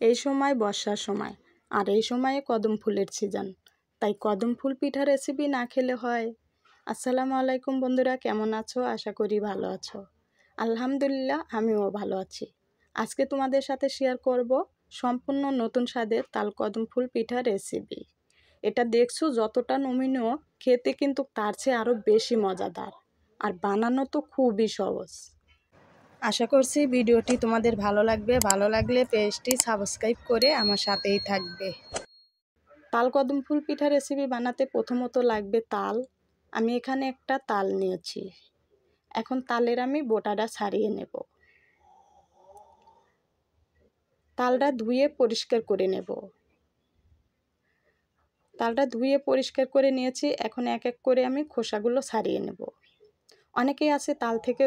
এই সময় বর্ষার সময়, আর এই সময়ে কদম ফুলের সিজন, তাই কদম ফুল পিঠা রেসিপি না খেলে হয়। আসসালামু আলাইকুম বন্ধুরা, কেমন আছো? আশা করি ভালো আছো। আলহামদুলিল্লাহ, আমিও ভালো আছি। আজকে তোমাদের সাথে শেয়ার করব সম্পূর্ণ নতুন স্বাদের তাল কদম ফুল পিঠা রেসিপি। এটা দেখছো যতটা নমনীয়, খেতে কিন্তু তার চেয়ে আরও বেশি মজাদার, আর বানানো তো খুবই সহজ। আশা করছি ভিডিওটি তোমাদের ভালো লাগবে। ভালো লাগলে পেজটি সাবস্ক্রাইব করে আমার সাথেই থাকবে। তাল কদম ফুল পিঠা রেসিপি বানাতে প্রথমত লাগবে তাল। আমি এখানে একটা তাল নিয়েছি। এখন তালের আমি বোটাটা ছাড়িয়ে নেব। তালটা ধুয়ে পরিষ্কার করে নেব। তালটা ধুয়ে পরিষ্কার করে নিয়েছি। এখন এক এক করে আমি খোসাগুলো ছাড়িয়ে নেব। অনেকেই আছে তাল থেকে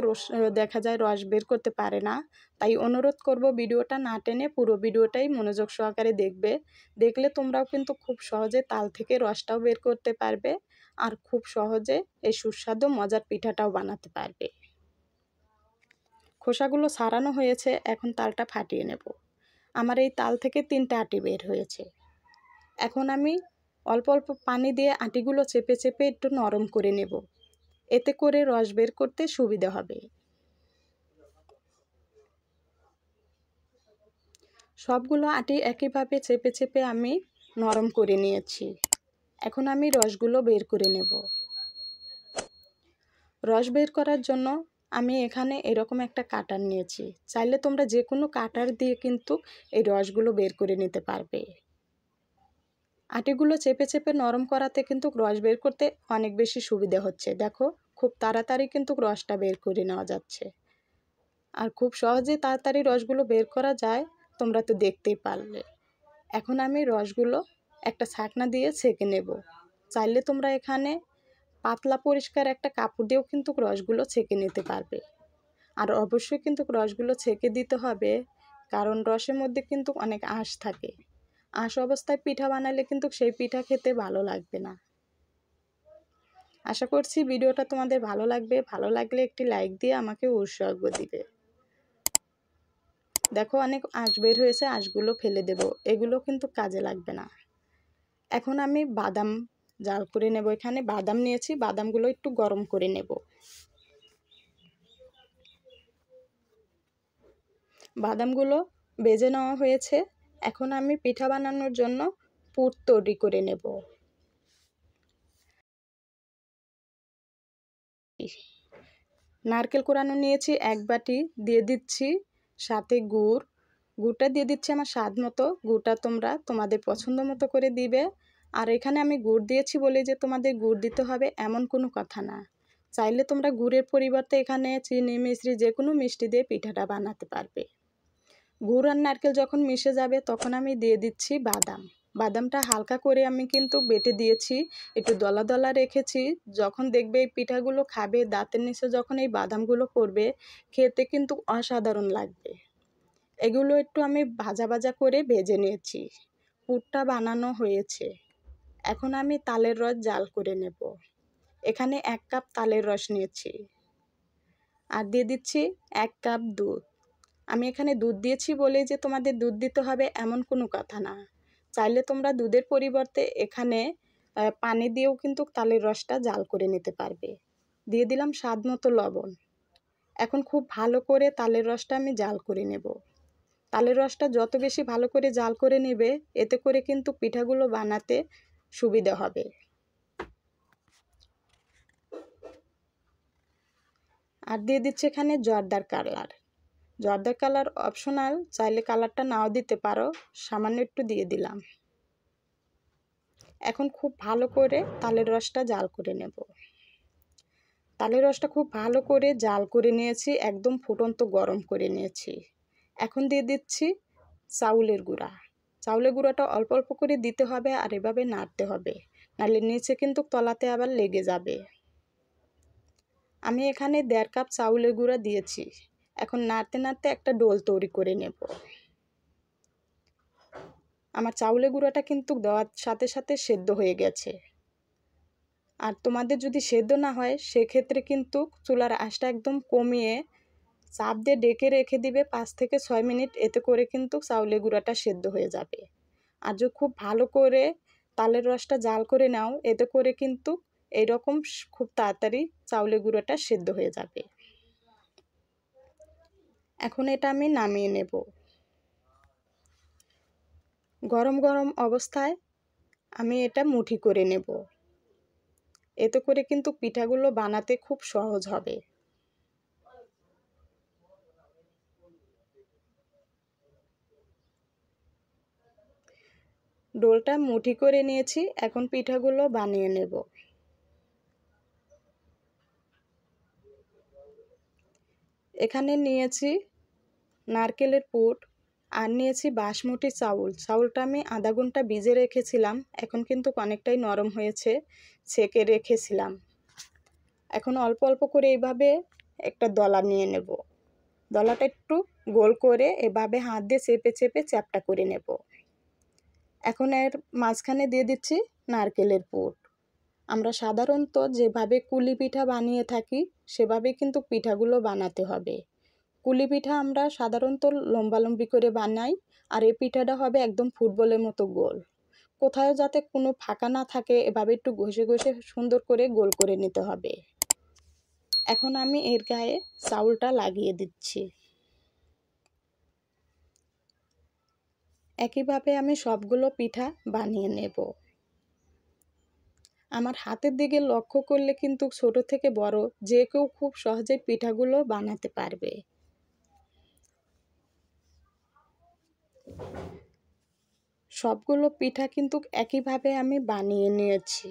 দেখা যায় রস বের করতে পারে না, তাই অনুরোধ করব ভিডিওটা না টেনে পুরো ভিডিওটাই মনোযোগ সহকারে দেখবে। দেখলে তোমরাও কিন্তু খুব সহজে তাল থেকে রসটাও বের করতে পারবে, আর খুব সহজে এই সুস্বাদু মজার পিঠাটাও বানাতে পারবে। খোসাগুলো ছাড়ানো হয়েছে, এখন তালটা ফাটিয়ে নেব। আমার এই তাল থেকে 3টে আটি বের হয়েছে। এখন আমি অল্প অল্প পানি দিয়ে আটিগুলো চেপে চেপে একটু নরম করে নেব, এতে করে রস বের করতে সুবিধা হবে। সবগুলো আটি একইভাবে চেপে চেপে আমি নরম করে নিয়েছি। এখন আমি রসগুলো বের করে নেব। রস বের করার জন্য আমি এখানে এরকম একটা কাটার নিয়েছি। চাইলে তোমরা যে কোনো কাটার দিয়ে কিন্তু এই রসগুলো বের করে নিতে পারবে। আটিগুলো চেপে চেপে নরম করাতে কিন্তু রস বের করতে অনেক বেশি সুবিধা হচ্ছে। দেখো, খুব তাড়াতাড়ি কিন্তু রসটা বের করে নেওয়া যাচ্ছে, আর খুব সহজেই তাড়াতাড়ি রসগুলো বের করা যায়, তোমরা তো দেখতেই পারলে। এখন আমি রসগুলো একটা ছাঁকনা দিয়ে ছেঁকে নেব। চাইলে তোমরা এখানে পাতলা পরিষ্কার একটা কাপড় দিয়েও কিন্তু রসগুলো ছেঁকে নিতে পারবে। আর অবশ্যই কিন্তু রসগুলো ছেঁকে দিতে হবে, কারণ রসের মধ্যে কিন্তু অনেক আঁশ থাকে। আঁশ অবস্থায় পিঠা বানালে কিন্তু সেই পিঠা খেতে ভালো লাগবে না। আশা করছি ভিডিওটা তোমাদের ভালো লাগবে। ভালো লাগলে একটি লাইক দিয়ে আমাকে উৎসাহ দিবে। দেখো, অনেক আঁশ বের হয়েছে, আঁশগুলো ফেলে দেব, এগুলো কিন্তু কাজে লাগবে না। এখন আমি বাদাম জাল করে নেব। এখানে বাদাম নিয়েছি, বাদামগুলো একটু গরম করে নেব। বাদামগুলো ভেজে নেওয়া হয়েছে। এখন আমি পিঠা বানানোর জন্য পুর তৈরি করে নেব। নারকেল কোরানো নিয়েছি 1 বাটি, দিয়ে দিচ্ছি সাথে গুড়টা দিয়ে দিচ্ছি আমার স্বাদ মতো। গুড়টা তোমরা তোমাদের পছন্দ মতো করে দিবে। আর এখানে আমি গুড় দিয়েছি বলে যে তোমাদের গুড় দিতে হবে এমন কোনো কথা না। চাইলে তোমরা গুড়ের পরিবর্তে এখানে চিনি, মিশ্রি যে কোনো মিষ্টি দিয়ে পিঠাটা বানাতে পারবে। গুড় আর নারকেল যখন মিশে যাবে তখন আমি দিয়ে দিচ্ছি বাদামটা হালকা করে আমি কিন্তু বেটে দিয়েছি, একটু দলা দলা রেখেছি। যখন দেখবে এই পিঠাগুলো খাবে, দাঁতের নিচে যখন এই বাদামগুলো পড়বে, খেতে কিন্তু অসাধারণ লাগবে। এগুলো একটু আমি ভাজা ভাজা করে ভেজে নিয়েছি। পুরটা বানানো হয়েছে। এখন আমি তালের রস জাল করে নেব। এখানে 1 কাপ তালের রস নিয়েছি, আর দিয়ে দিচ্ছি 1 কাপ দুধ। আমি এখানে দুধ দিয়েছি বলেই যে তোমাদের দুধ দিতে হবে এমন কোনো কথা না। চাইলে তোমরা দুধের পরিবর্তে এখানে পানি দিয়েও কিন্তু তালের রসটা জাল করে নিতে পারবে। দিয়ে দিলাম স্বাদ মতো লবণ। এখন খুব ভালো করে তালের রসটা আমি জাল করে নেব। তালের রসটা যত বেশি ভালো করে জাল করে নেবে, এতে করে কিন্তু পিঠাগুলো বানাতে সুবিধা হবে। আর দিয়ে দিচ্ছি এখানে জর্দার কালার অপশনাল, চাইলে কালারটা নাও দিতে পারো, সামান্য একটু দিয়ে দিলাম। এখন খুব ভালো করে তালের রসটা জাল করে নেব। তালের রসটা খুব ভালো করে জাল করে নিয়েছি, একদম ফুটন্ত গরম করে নিয়েছি। এখন দিয়ে দিচ্ছি চাউলের গুঁড়াটা অল্প অল্প করে দিতে হবে, আর এভাবে নাড়তে হবে, নাহলে নিচে কিন্তু তলাতে আবার লেগে যাবে। আমি এখানে 1.5 কাপ চাউলের গুঁড়া দিয়েছি। এখন নাড়তে নাড়তে একটা ডোল তৈরি করে নেব। আমার চাউলের গুঁড়াটা কিন্তু দেওয়ার সাথে সাথে সেদ্ধ হয়ে গেছে। আর তোমাদের যদি সেদ্ধ না হয়, সেক্ষেত্রে কিন্তু চুলার আঁচটা একদম কমিয়ে চাপ দিয়ে ডেকে রেখে দিবে 5 থেকে 6 মিনিট, এতে করে কিন্তু চাউলের গুঁড়াটা সেদ্ধ হয়ে যাবে। আর যদি খুব ভালো করে তালের রসটা জাল করে নাও, এতে করে কিন্তু এইরকম খুব তাড়াতাড়ি চাউলের গুঁড়োটা সেদ্ধ হয়ে যাবে। এখন এটা আমি নামিয়ে নেব। গরম গরম অবস্থায় আমি এটা মুঠি করে নেব, এতে করে কিন্তু পিঠাগুলো বানাতে খুব সহজ হবে। ডোলটা মুঠি করে নিয়েছি, এখন পিঠাগুলো বানিয়ে নেব। এখানে নিয়েছি নারকেলের পুর, আর নিয়েছি বাসমতি চাউল। চাউলটা আমি আধা ঘন্টা ভিজে রেখেছিলাম, এখন কিন্তু অনেকটাই নরম হয়েছে, ছেঁকে রেখেছিলাম। এখন অল্প অল্প করে এইভাবে একটা দলা নিয়ে নেব। দলাটা একটু গোল করে এভাবে হাত দিয়ে চেপে চেপে চ্যাপটা করে নেব। এখন এর মাঝখানে দিয়ে দিচ্ছি নারকেলের পুর। আমরা সাধারণত যেভাবে কুলি পিঠা বানিয়ে থাকি সেভাবে কিন্তু পিঠাগুলো বানাতে হবে। কুলি পিঠা আমরা সাধারণত লম্বালম্বি করে বানাই, আর এই পিঠাটা হবে একদম ফুটবলের মতো গোল। কোথাও যাতে কোনো ফাঁকা না থাকে, এভাবে একটু ঘষে ঘষে সুন্দর করে গোল করে নিতে হবে। এখন আমি এর গায়ে চাউলটা লাগিয়ে দিচ্ছি। একইভাবে আমি সবগুলো পিঠা বানিয়ে নেব। আমার হাতের দিকে লক্ষ্য করলে কিন্তু ছোট থেকে বড় যে কেউ খুব সহজেই পিঠাগুলো বানাতে পারবে। সবগুলো পিঠা কিন্তু একইভাবে আমি বানিয়ে নিয়েছি।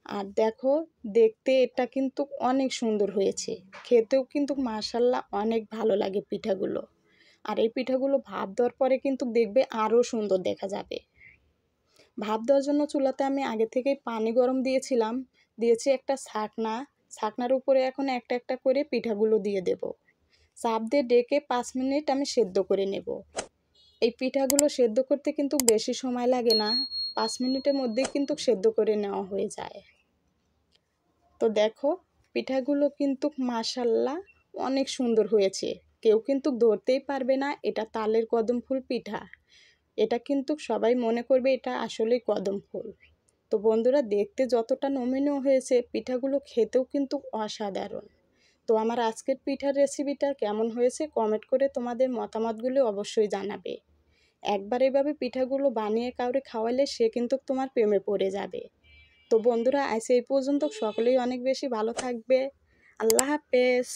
আর দেখো, দেখতে এটা কিন্তু অনেক সুন্দর হয়েছে, খেতেও কিন্তু মাশাআল্লাহ অনেক ভালো লাগে পিঠাগুলো। আর এই পিঠাগুলো ভাপ দেওয়ার পরে কিন্তু দেখবে আরও সুন্দর দেখা যাবে। ভাপ দেওয়ার জন্য চুলাতে আমি আগে থেকেই পানি গরম দিয়েছিলাম, দিয়েছি একটা ছাকনা। ছাকনার উপরে এখন একটা একটা করে পিঠাগুলো দিয়ে দেব। চাপ দিয়ে ডেকে 5 মিনিট আমি সেদ্ধ করে নেব। এই পিঠাগুলো সেদ্ধ করতে কিন্তু বেশি সময় লাগে না, 5 মিনিটের মধ্যেই কিন্তু সেদ্ধ করে নেওয়া হয়ে যায়। তো দেখো, পিঠাগুলো কিন্তু মাশাআল্লাহ অনেক সুন্দর হয়েছে। কেউ কিন্তু ধরতেই পারবে না এটা তালের কদম ফুল পিঠা। এটা কিন্তু সবাই মনে করবে এটা আসলেই কদম ফুল। তো বন্ধুরা, দেখতে যতটা নমনীয় হয়েছে, পিঠাগুলো খেতেও কিন্তু অসাধারণ। তো আমার আজকের পিঠার রেসিপিটা কেমন হয়েছে কমেন্ট করে তোমাদের মতামতগুলো অবশ্যই জানাবে। একবার এভাবে পিঠাগুলো বানিয়ে কাউরে খাওয়ালে সে কিন্তু তোমার প্রেমে পড়ে যাবে। তো বন্ধুরা, আজ এই পর্যন্ত, সকলেই অনেক বেশি ভালো থাকবে। আল্লাহ হাফেজ।